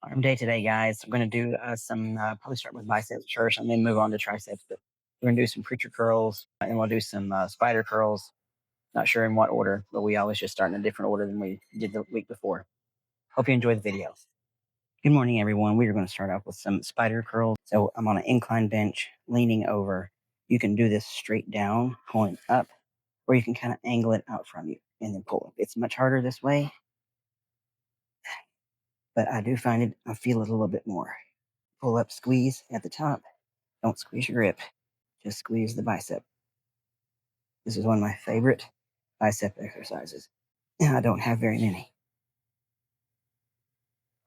Arm day today, guys. I'm going to do probably start with biceps first and then move on to triceps. But we're going to do some preacher curls and we'll do some spider curls. Not sure in what order, but we always just start in a different order than we did the week before. Hope you enjoy the video. Good morning, everyone. We are going to start off with some spider curls. So I'm on an incline bench, leaning over. You can do this straight down, pulling up, or you can kind of angle it out from you and then pull up. It's much harder this way, but I do find I feel it a little bit more. Pull up, squeeze at the top. Don't squeeze your grip. Just squeeze the bicep. This is one of my favorite bicep exercises. And I don't have very many.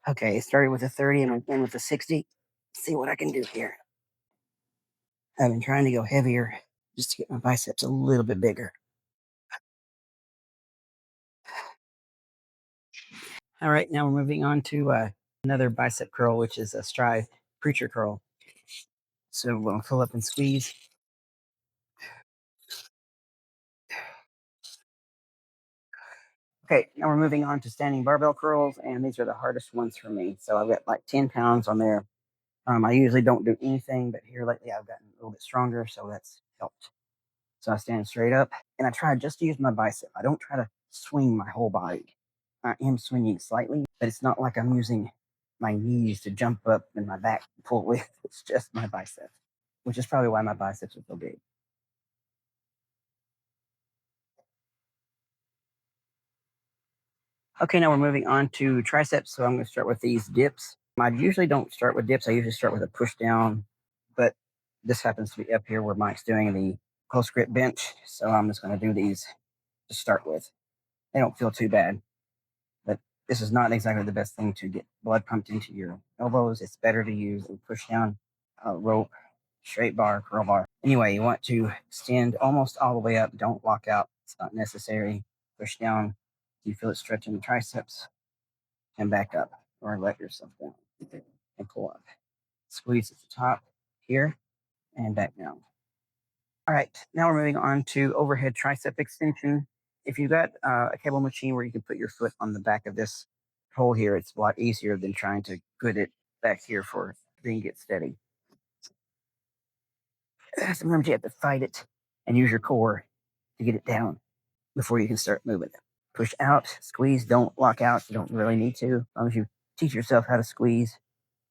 Okay, started with a 30 and I'm in with a 60. Let's see what I can do here. I've been trying to go heavier just to get my biceps a little bit bigger. All right, now we're moving on to another bicep curl, which is a stride preacher curl. So we'll pull up and squeeze. Okay, now we're moving on to standing barbell curls, and these are the hardest ones for me. So I've got like 10 pounds on there. I usually don't do anything, but here lately I've gotten a little bit stronger, so that's helped. So I stand straight up, and I try just to use my bicep. I don't try to swing my whole body. I am swinging slightly, but it's not like I'm using my knees to jump up and my back to pull with. It's just my bicep, which is probably why my biceps are so big. Okay, now we're moving on to triceps. So I'm going to start with these dips. I usually don't start with dips. I usually start with a push down, but this happens to be up here where Mike's doing the close grip bench. So I'm just going to do these to start with. They don't feel too bad, but this is not exactly the best thing to get blood pumped into your elbows. It's better to use a push down rope, straight bar, curl bar. Anyway, you want to stand almost all the way up. Don't lock out. It's not necessary. Push down. You feel it stretching the triceps and back up or let yourself down and pull up. Squeeze at the top here and back down. All right, now we're moving on to overhead tricep extension. If you've got a cable machine where you can put your foot on the back of this hole here, it's a lot easier than trying to put it back here for being get steady. Sometimes you have to fight it and use your core to get it down before you can start moving it. Push out, squeeze, don't lock out. You don't really need to. As long as you teach yourself how to squeeze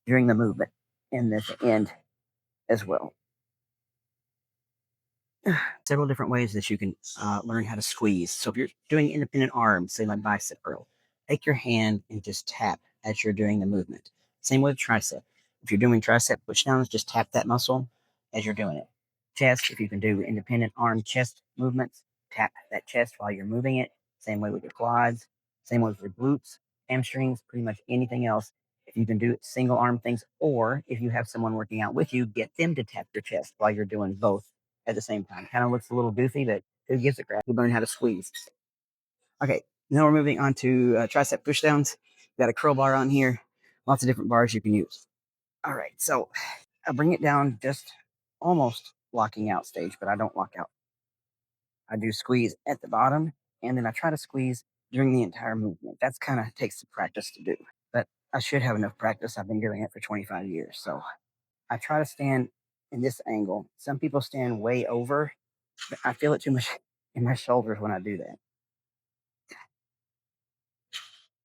during the movement and at the end as well. Several different ways that you can learn how to squeeze. So if you're doing independent arms, say like bicep curl, take your hand and just tap as you're doing the movement. Same with tricep. If you're doing tricep pushdowns, just tap that muscle as you're doing it. Chest, if you can do independent arm chest movements, tap that chest while you're moving it. Same way with your quads. Same way with your glutes, hamstrings, pretty much anything else. If you can do single arm things, or if you have someone working out with you, get them to tap your chest while you're doing both at the same time. Kind of looks a little goofy, but who gives a crap? You learn how to squeeze. Okay, now we're moving on to tricep pushdowns. Got a curl bar on here. Lots of different bars you can use. All right, so I bring it down just almost locking out stage, but I don't lock out. I do squeeze at the bottom, and then I try to squeeze during the entire movement. That's kind of takes some practice to do, but I should have enough practice. I've been doing it for 25 years, so I try to stand in this angle. Some people stand way over. I feel it too much in my shoulders when I do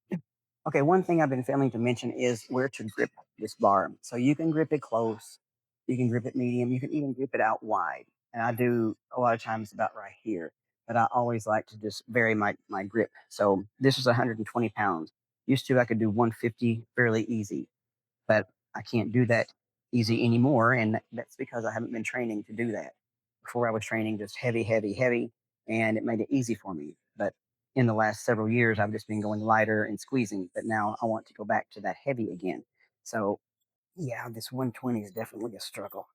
that. Okay, one thing I've been failing to mention is where to grip this bar. So you can grip it close, you can grip it medium, you can even grip it out wide. And I do a lot of times about right here, but I always like to just vary my grip. So this is 120 pounds. Used to I could do 150 fairly easy, but I can't do that easy anymore. And that's because I haven't been training to do that. Before I was training just heavy, heavy, heavy, and it made it easy for me. But in the last several years, I've just been going lighter and squeezing, but now I want to go back to that heavy again. So yeah, this 120 is definitely a struggle.